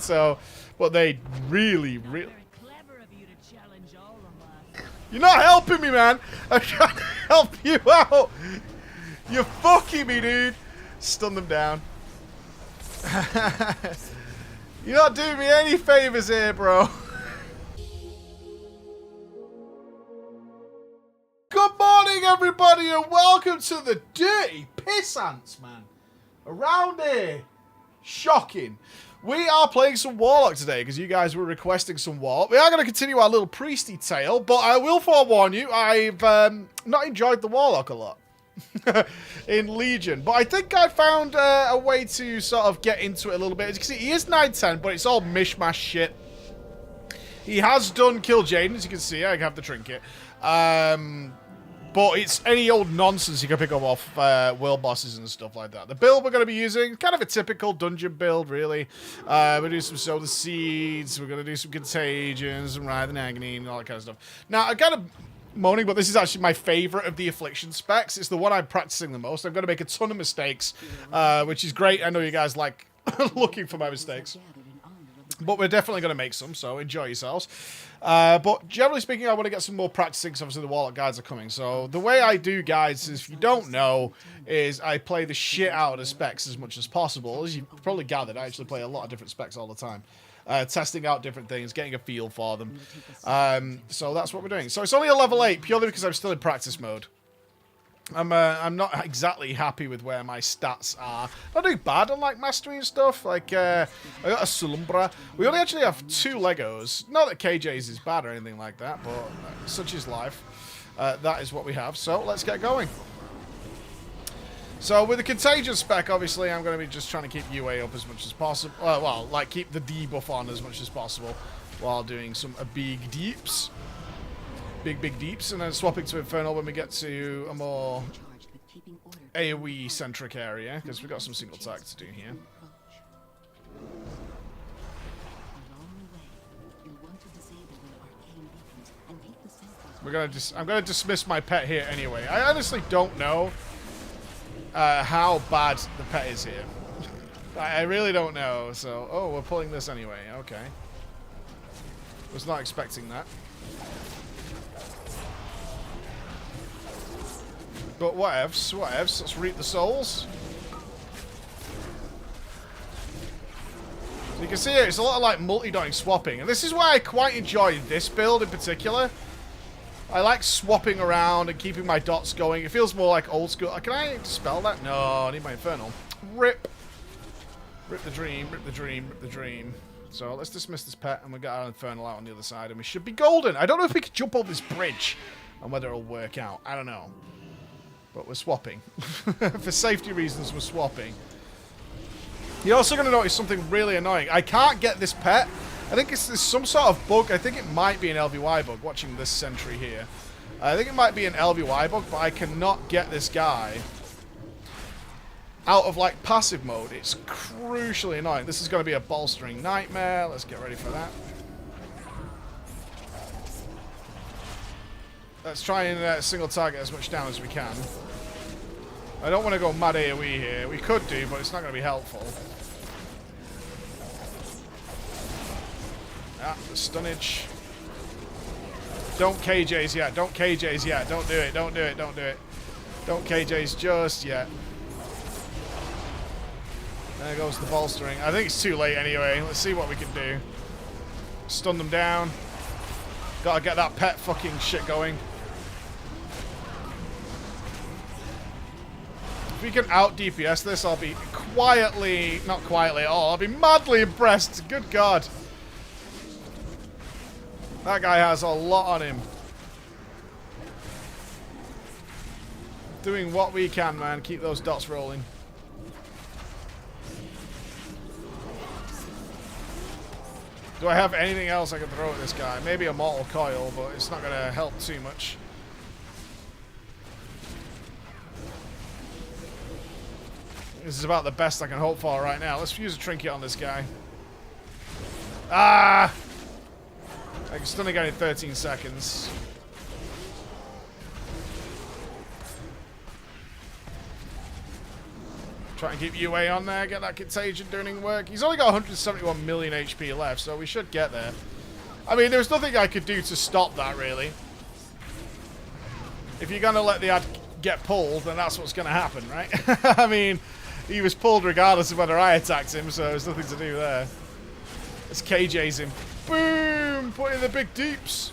So, but they really... You're not helping me, man. I'm trying to help you out. You're fucking me, dude. Stun them down. You're not doing me any favors here, bro. Good morning, everybody, and welcome to the Dirty Piss Ants, man. Around here. Shocking. We are playing some Warlock today because you guys were requesting some Warlock. We are going to continue our little priesty tale, but I will forewarn you, I've not enjoyed the Warlock a lot in Legion. But I think I found a way to sort of get into it a little bit. As you can see, he is 910, but it's all mishmash shit. He has done kill Jaden, as you can see. I have the trinket. But it's any old nonsense you can pick up off world bosses and stuff like that. The build we're going to be using, kind of a typical dungeon build, really. We're going to do some Sow the Seeds. We're going to do some Contagions, some Writhe and Agony, and all that kind of stuff. Now, I'm kind of moaning, but this is actually my favorite of the Affliction specs. It's the one I'm practicing the most. I'm going to make a ton of mistakes, which is great. I know you guys like looking for my mistakes. But we're definitely going to make some, so enjoy yourselves. But generally speaking, I want to get some more practicing, because obviously the Warlock guides are coming. So the way I do guides, if you don't know, is I play the shit out of the specs as much as possible. As you've probably gathered, I actually play a lot of different specs all the time. Testing out different things, getting a feel for them. So that's what we're doing. So it's only a level 8, purely because I'm still in practice mode. I'm not exactly happy with where my stats are. Not doing bad on like mastery and stuff. Like I got a Sulumbra. We only actually have 2 Legos. Not that KJ's is bad or anything like that, but such is life. That is what we have. So let's get going. So with the Contagion spec, obviously, I'm going to be just trying to keep UA up as much as possible. Well, like keep the debuff on as much as possible while doing some big deeps. Big deeps, and then swapping to Infernal when we get to a more AoE-centric area, because we've got some single tag to do here. I'm gonna dismiss my pet here anyway. I honestly don't know how bad the pet is here. I really don't know. So, oh, we're pulling this anyway. Okay. Was not expecting that. But whatevs, let's reap the souls. So you can see here, it's a lot of like multi-dotting swapping. And this is why I quite enjoy this build in particular. I like swapping around and keeping my dots going. It feels more like old school. Can I spell that? No, I need my Infernal. Rip. Rip the dream, rip the dream, rip the dream. So let's dismiss this pet and we'll get our Infernal out on the other side and we should be golden. I don't know if we can jump over this bridge and whether it'll work out. I don't know. But we're swapping. For safety reasons, we're swapping. You're also going to notice something really annoying. I can't get this pet. I think it's some sort of bug. I think it might be an LVY bug, watching this sentry here. I think it might be an LVY bug, but I cannot get this guy out of, like, passive mode. It's crucially annoying. This is going to be a bolstering nightmare. Let's get ready for that. Let's try and single target as much down as we can. I don't want to go mad AoE here. We could do, but it's not going to be helpful. Ah, the stunnage. Don't KJs yet. Don't KJs yet. Don't do it. Don't do it. Don't do it. Don't KJs just yet. There goes the bolstering. I think it's too late anyway. Let's see what we can do. Stun them down. Gotta get that pet fucking shit going. If we can out DPS this, I'll be quietly, not quietly at all, I'll be madly impressed. Good God. That guy has a lot on him. Doing what we can, man. Keep those dots rolling. Do I have anything else I can throw at this guy? Maybe a Mortal Coil, but it's not going to help too much. This is about the best I can hope for right now. Let's use a trinket on this guy. Ah! I can stun again in 13 seconds. Try and keep UA on there, get that contagion doing work. He's only got 171 million HP left, so we should get there. I mean, there's nothing I could do to stop that, really. If you're going to let the ad get pulled, then that's what's going to happen, right? I mean, he was pulled regardless of whether I attacked him, so there's nothing to do there. Let's KJ's him. Boom! Put in the big deeps.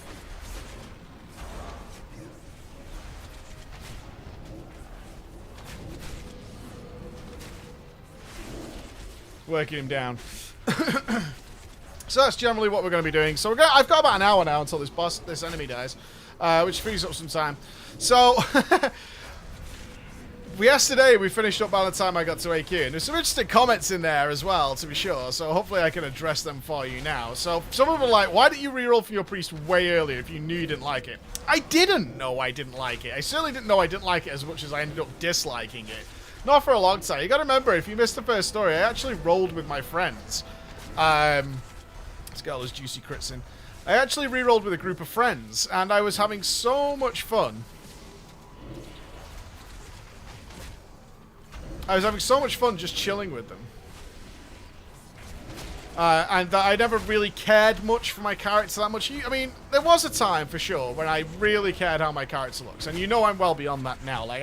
Working him down. So that's generally what we're going to be doing. So I've got about an hour now until this enemy dies, which frees up some time. So yesterday we finished up by the time I got to AQ, and there's some interesting comments in there as well, to be sure. So hopefully I can address them for you now. So some of them are like, "Why didn't you reroll for your priest way earlier if you knew you didn't like it?" I didn't know I didn't like it. I certainly didn't know I didn't like it as much as I ended up disliking it. Not for a long time. You got to remember, if you missed the first story, I actually rolled with my friends. Let's get all those juicy crits in. I actually re-rolled with a group of friends, and I was having so much fun. I was having so much fun just chilling with them. And I never really cared much for my character that much. I mean, there was a time, for sure, when I really cared how my character looks. And you know I'm well beyond that now. Like,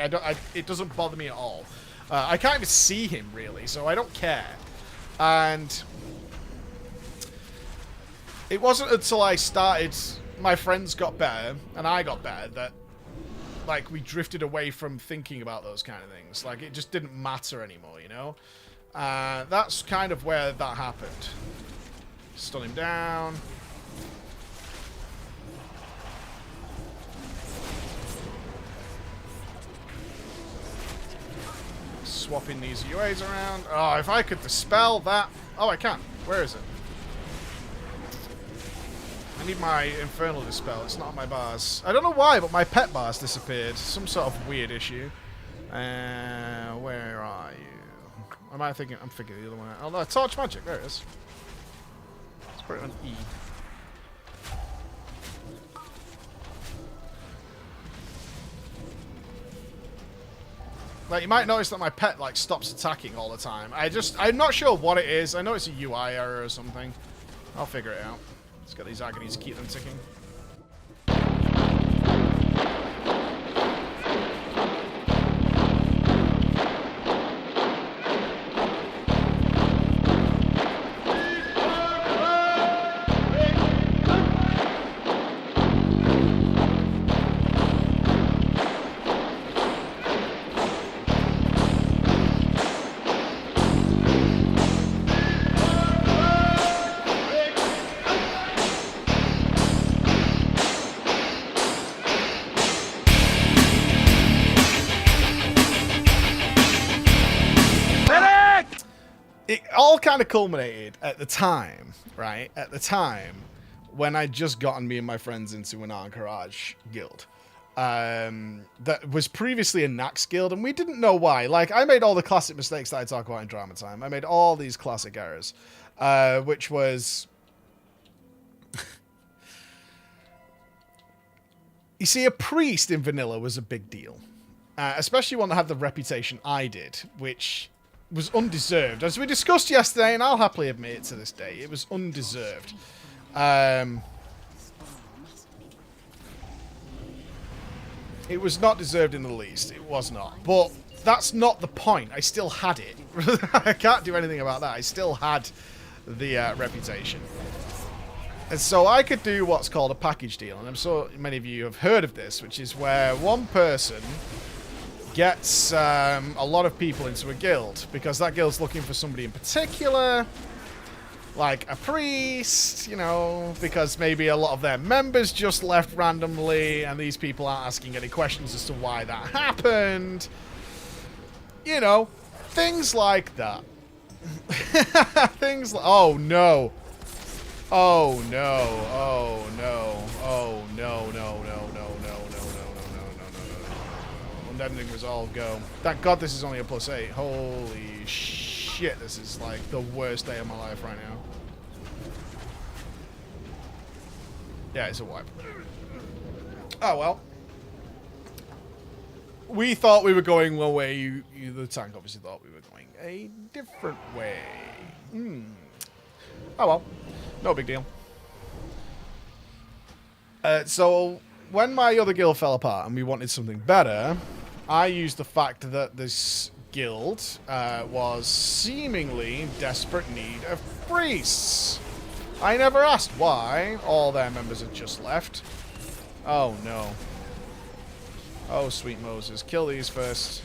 it doesn't bother me at all. I can't even see him, really, so I don't care. And it wasn't until I started, my friends got better, and I got better, that, like, we drifted away from thinking about those kind of things. Like, it just didn't matter anymore, you know? That's kind of where that happened. Stun him down. Swapping these UAs around. Oh, if I could dispel that. Oh, I can. Where is it? I need my Infernal Dispel. It's not on my bars. I don't know why, but my pet bars disappeared. Some sort of weird issue. Where are you? Am I thinking? I'm thinking the other one. Oh, no, Torch Magic. There it is. Let's put it on E. Like, you might notice that my pet, like, stops attacking all the time. I'm not sure what it is. I know it's a UI error or something. I'll figure it out. Let's get these agonies to keep them ticking. It all kind of culminated at the time, right? At the time when I'd just gotten me and my friends into an Encourage guild. That was previously a Nax guild, and we didn't know why. Like, I made all the classic mistakes that I talk about in Drama Time. I made all these classic errors, which was... You see, a priest in vanilla was a big deal. Especially one that had the reputation I did, which was undeserved. As we discussed yesterday, and I'll happily admit it to this day, it was undeserved. It was not deserved in the least. It was not. But that's not the point. I still had it. I can't do anything about that. I still had the reputation. And so I could do what's called a package deal. And I'm sure many of you have heard of this, which is where one person gets a lot of people into a guild, because that guild's looking for somebody in particular, like a priest, you know, because maybe a lot of their members just left randomly, and these people aren't asking any questions as to why that happened. You know, things like that. Things like... Oh, no. Oh, no. Oh, no. Oh, no, no, no, no, no, no. Ending resolve, go. Thank God this is only a +8. Holy shit, this is like the worst day of my life right now. Yeah, it's a wipe. Oh well. we thought we were going one way. The tank obviously thought we were going a different way. Oh well, no big deal. So when my other guild fell apart and we wanted something better, I used the fact that this guild was seemingly in desperate need of priests. I never asked why. All their members had just left. Oh no. Oh sweet Moses. Kill these first.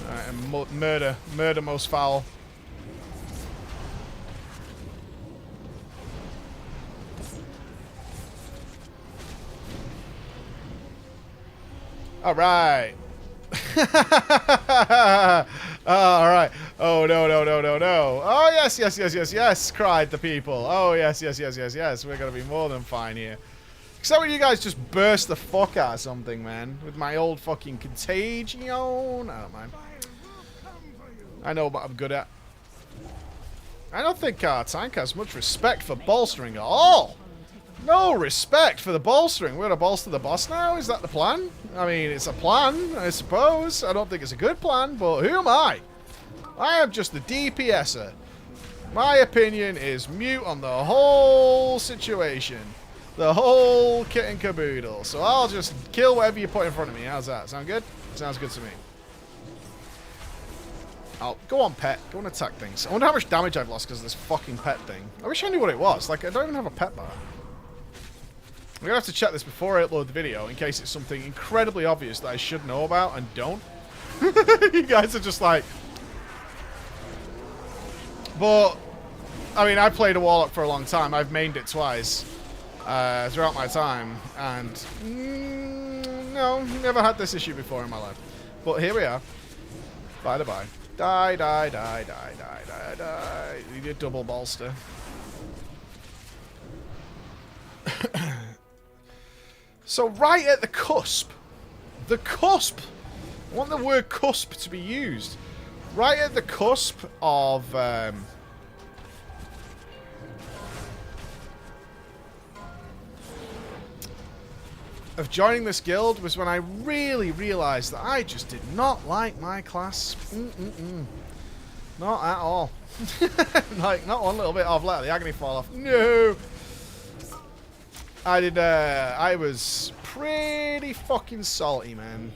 Alright, and murder. Murder most foul. Alright. Alright. Oh, no, no, no, no, no. Oh, yes, yes, yes, yes, yes, cried the people. Oh, yes, yes, yes, yes, yes. We're going to be more than fine here. Except when you guys just burst the fuck out of something, man. With my old fucking contagion. I don't mind. I know what I'm good at. I don't think our tank has much respect for bolstering at all. No respect for the bolstering. We're going to bolster the boss now? Is that the plan? I mean, it's a plan, I suppose. I don't think it's a good plan, but who am I? I am just the DPSer. My opinion is mute on the whole situation. The whole kit and caboodle. So I'll just kill whatever you put in front of me. How's that? Sound good? Sounds good to me. Oh, go on, pet. Go and attack things. I wonder how much damage I've lost because of this fucking pet thing. I wish I knew what it was. Like, I don't even have a pet bar. I'm going to have to check this before I upload the video in case it's something incredibly obvious that I should know about and don't. You guys are just like... But, I mean, I've played a Warlock for a long time. I've mained it twice throughout my time. And, no, never had this issue before in my life. But here we are. By the by. Die, die, die, die, die, die, die. You need a double bolster. So right at the cusp. The cusp. I want the word cusp to be used. Right at the cusp of joining this guild was when I really realized that I just did not like my class. Not at all. Like, not one little bit of let the agony fall off. No! I was pretty fucking salty, man.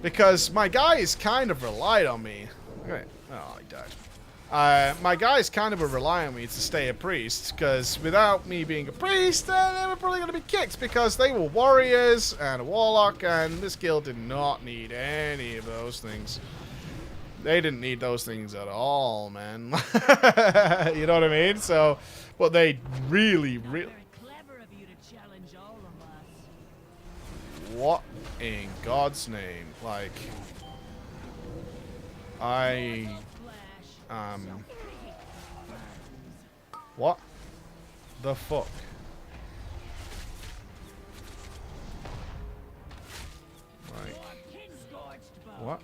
Because my guys kind of relied on me. Okay. Oh, he died. My guys kind of would rely on me to stay a priest, because without me being a priest, they were probably going to be kicked, because they were warriors and a warlock, and this guild did not need any of those things. They didn't need those things at all, man. You know what I mean? So, but they really... What in God's name? Like, what the fuck? Like, what?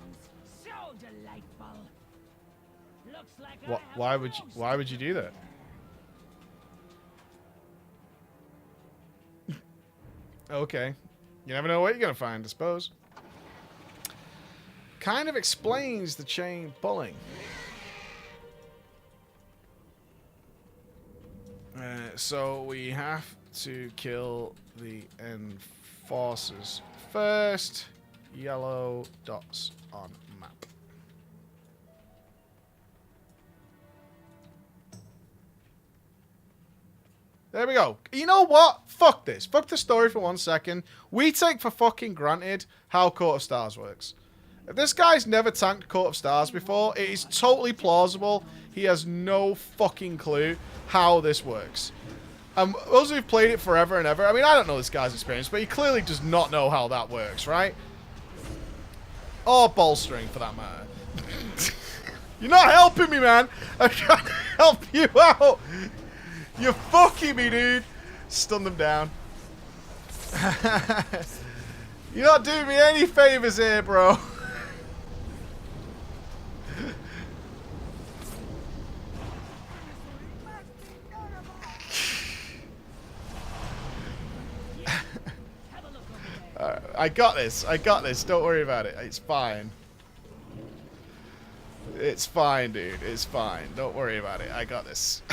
What? Why would you do that? Okay. You never know what you're going to find, I suppose. Kind of explains the chain pulling. So we have to kill the enforcers first. Yellow dots on map. There we go. You know what? Fuck this. Fuck the story for 1 second. We take for fucking granted how Court of Stars works. If this guy's never tanked Court of Stars before, it is totally plausible he has no fucking clue how this works. Those who've played it forever and ever, I mean, I don't know this guy's experience, but he clearly does not know how that works, right? Or bolstering, for that matter. You're not helping me, man. I'm trying to help you out. You're fucking me, dude. Stun them down. You're not doing me any favors here, bro. I got this. I got this. Don't worry about it. It's fine. It's fine, dude. It's fine. Don't worry about it. I got this.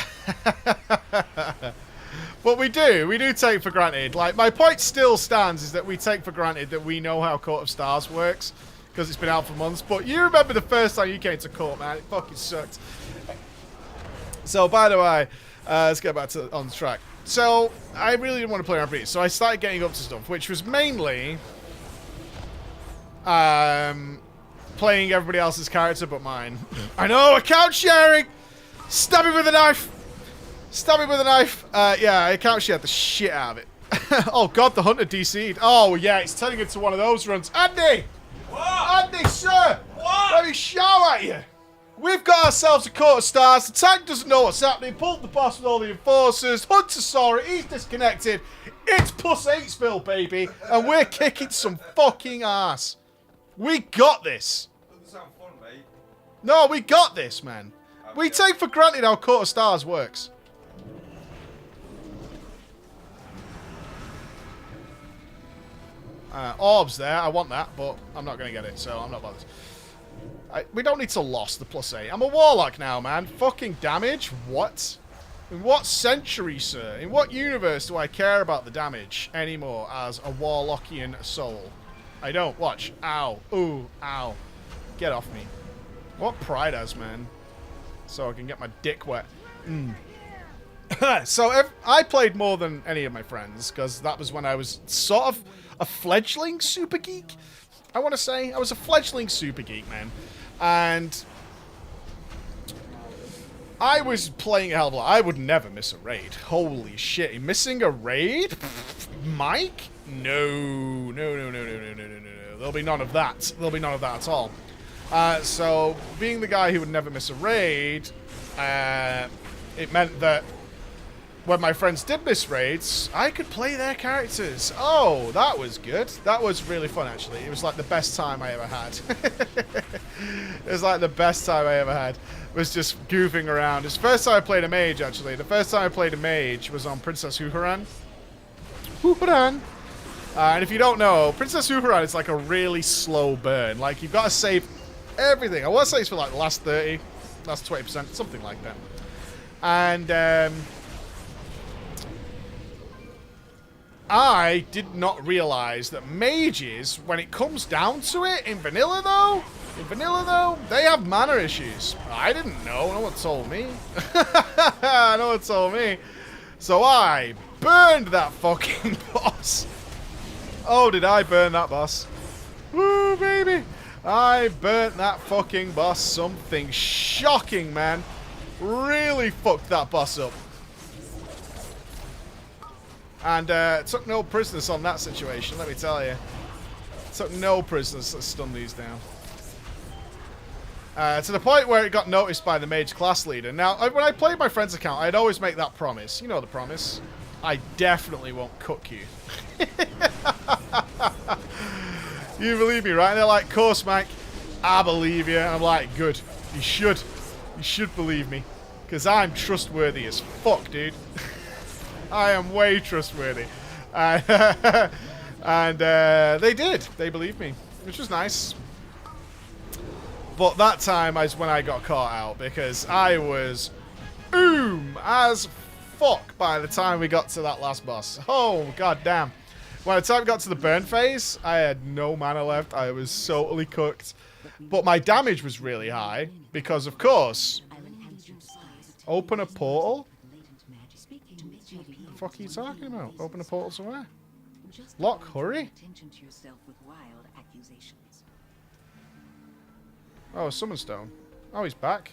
But we do take for granted. Like, my point still stands is that we take for granted that we know how Court of Stars works because it's been out for months. But you remember the first time you came to Court, man. It fucking sucked. So, by the way, let's get back to on track. So, I really didn't want to play RPG, so I started getting up to stuff, which was mainly playing everybody else's character but mine. I know, account sharing! Stab me with a knife! Stab me with a knife! Yeah, I account shared the shit out of it. Oh god, the hunter DC'd. Oh yeah, it's turning into one of those runs. Andy! What? Andy, sir! What? Let me shout at you! We've got ourselves a Court of Stars. The tank doesn't know what's happening. Pulled the boss with all the enforcers. Hunter saw it. He's disconnected. It's +8 baby. And we're kicking some fucking ass. We got this. Doesn't sound fun, mate. No, we got this, man. We take for granted how Court of Stars works. Orbs there. I want that, but I'm not going to get it, so I'm not bothered. We don't need to loss the +8. I'm a Warlock now, man. Fucking damage? What? In what century, sir? In what universe do I care about the damage anymore as a Warlockian soul? I don't. Watch. Ow. Ooh. Ow. Get off me. What pride has, man? So I can get my dick wet. So I played more than any of my friends, because that was when I was sort of a fledgling super geek. I want to say I was a fledgling super geek, man. And I was playing a hell of a lot. I would never miss a raid. Holy shit. Missing a raid? Mike? No. No. There'll be none of that. There'll be none of that at all. So, being the guy who would never miss a raid, it meant that when my friends did miss raids, I could play their characters. Oh, that was good. That was really fun, actually. It was like the best time I ever had. It was like the best time I ever had. Was just goofing around. It's the first time I played a mage, actually. The first time I played a mage was on Princess Huhuran. And if you don't know, Princess Huhuran is like a really slow burn. Like, you've got to save everything. I want to say it's for like the last 30, last 20%, something like that. And, I did not realize that mages, when it comes down to it, in vanilla though, they have mana issues. I didn't know. No one told me. No one told me. So I burned that fucking boss. Oh, did I burn that boss? Woo, baby. I burnt that fucking boss. Something shocking, man. Really fucked that boss up. And took no prisoners on that situation, let me tell you. Took no prisoners to stun these down. To the point where it got noticed by the mage class leader. Now, when I played my friend's account, I'd always make that promise. You know the promise. I definitely won't cook you. You believe me, right? And they're like, course, Mike. I believe you. And I'm like, good. You should. You should believe me. Because I'm trustworthy as fuck, dude. I am way trustworthy. And they did. They believed me, which was nice. But that time is when I got caught out, because I was as fuck by the time we got to that last boss. Oh, god damn. By the time we got to the burn phase, I had no mana left. I was totally cooked. But my damage was really high, because of course, open a portal? What the fuck are you talking about? Open a portal somewhere? Lock, hurry? Oh, summon stone. Oh, he's back.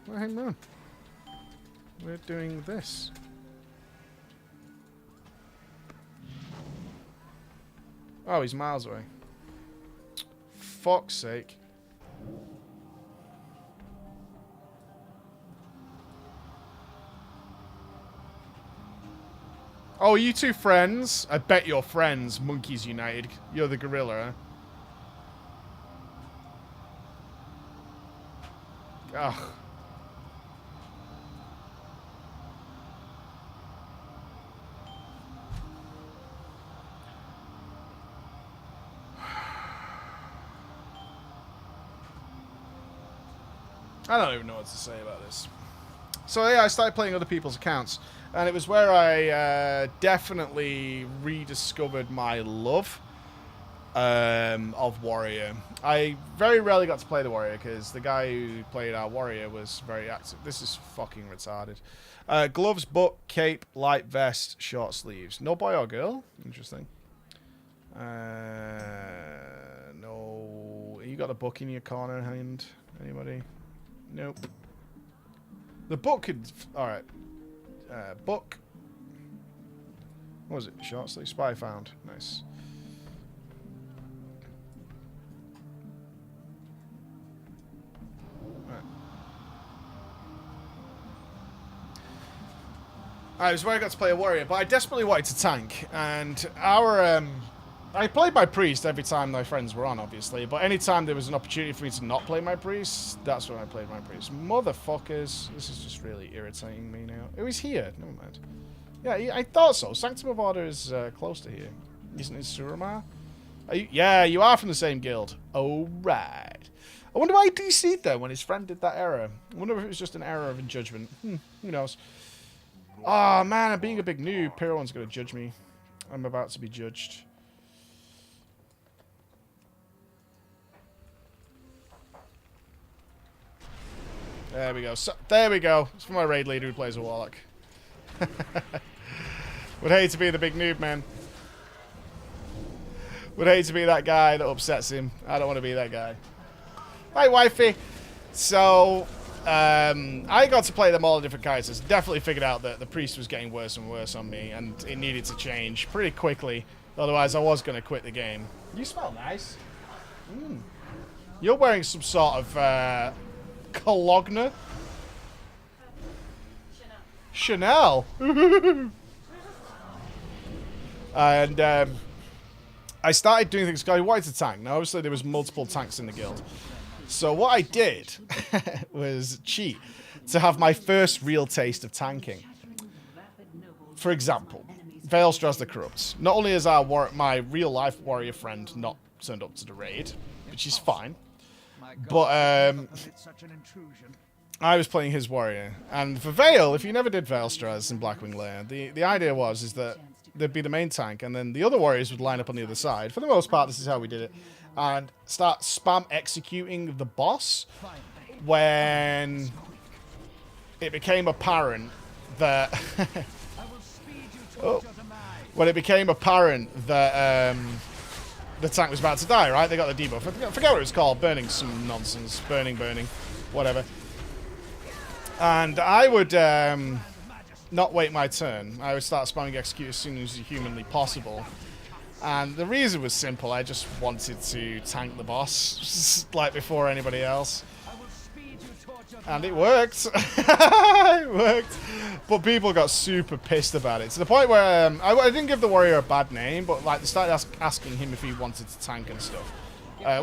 Well, hang on. We're doing this. Oh, he's miles away. Fuck's sake. Oh, are you two friends? I bet you're friends, Monkeys United. You're the gorilla, huh? Ugh. I don't even know what to say about this. So yeah, I started playing other people's accounts, and it was where I definitely rediscovered my love of Warrior. I very rarely got to play the Warrior because the guy who played our Warrior was very active. This is fucking retarded. Gloves, book, cape, light vest, short sleeves. No boy or girl? Interesting. No. You got a book in your corner hand? Anybody? Nope. The book could... Alright. Book. What was it? Short sleeve? Spy found. Nice. It was where I got to play a warrior, but I desperately wanted to tank, and I played my priest every time my friends were on, obviously, but anytime there was an opportunity for me to not play my priest, that's when I played my priest. Motherfuckers, this is just really irritating me now. Oh, he's here, never mind. Yeah, I thought so. Sanctum of Order is close to here. Isn't it Suramar? Yeah, you are from the same guild. Oh, right. I wonder why he DC'd though when his friend did that error. I wonder if it was just an error of judgment. Who knows? Oh man, I'm being a big noob. Pyro's gonna judge me. I'm about to be judged. There we go. So, there we go. It's for my raid leader who plays a Warlock. Would hate to be the big noob, man. Would hate to be that guy that upsets him. I don't want to be that guy. Hi, wifey. So, I got to play them all different characters. Definitely figured out that the priest was getting worse and worse on me, and it needed to change pretty quickly. Otherwise, I was going to quit the game. You smell nice. You're wearing some sort of Cologne. Chanel. And I started doing things. I wanted to tank. Now, obviously, there was multiple tanks in the guild. So what I did was cheat to have my first real taste of tanking. For example, Veilstraz the Corrupt. Not only is my real-life warrior friend not turned up to the raid, which is fine, but I was playing his warrior. And for Veil, if you never did Veilstraz in Blackwing Lair, the idea is that there'd be the main tank, and then the other warriors would line up on the other side. For the most part, this is how we did it. And start spam executing the boss when it became apparent that the tank was about to die, right? They got the debuff. I forget what it was called. Burning some nonsense. Burning. Whatever. And I would not wait my turn. I would start spamming execute as soon as humanly possible. And the reason was simple. I just wanted to tank the boss, like before anybody else. And it worked. It worked. But people got super pissed about it. To the point where I didn't give the warrior a bad name, but like they started asking him if he wanted to tank and stuff.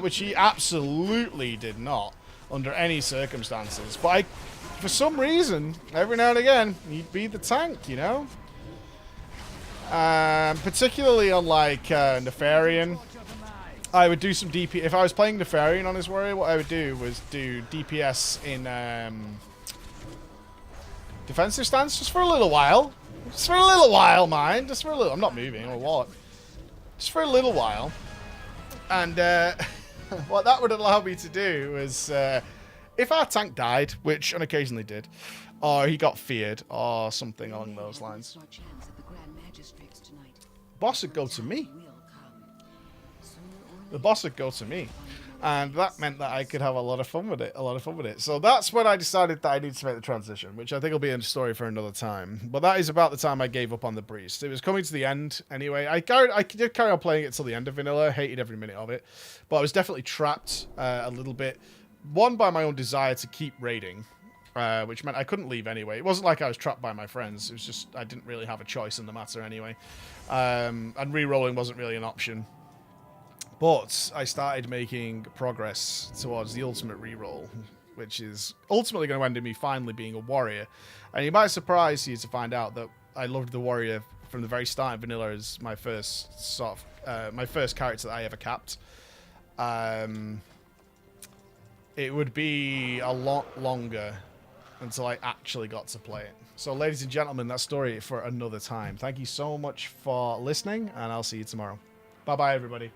Which he absolutely did not, under any circumstances. But for some reason, every now and again, he'd be the tank, you know? Particularly on like Nefarian, I would do some DP. If I was playing Nefarian on his warrior, what I would do was do DPS in defensive stance just for a little while. Just for a little while, mind. Just for a little. I'm not moving or what. Just for a little while. And what that would allow me to do was, if our tank died, which on occasionally did, or he got feared, or something along those lines, boss would go to me. The boss would go to me. And that meant that I could have a lot of fun with it. So that's when I decided that I need to make the transition, which I think will be a story for another time. But that is about the time I gave up on the priest. It was coming to the end anyway. I did carry on playing it till the end of vanilla. Hated every minute of it. But I was definitely trapped a little bit. One, by my own desire to keep raiding, which meant I couldn't leave anyway. It wasn't like I was trapped by my friends. It was just I didn't really have a choice in the matter anyway. And re-rolling wasn't really an option. But I started making progress towards the ultimate re-roll, which is ultimately going to end in me finally being a warrior. And it might surprise you to find out that I loved the warrior from the very start of vanilla as my first my first character that I ever capped. it would be a lot longer until I actually got to play it. So, ladies and gentlemen, that story for another time. Thank you so much for listening, and I'll see you tomorrow. Bye-bye, everybody.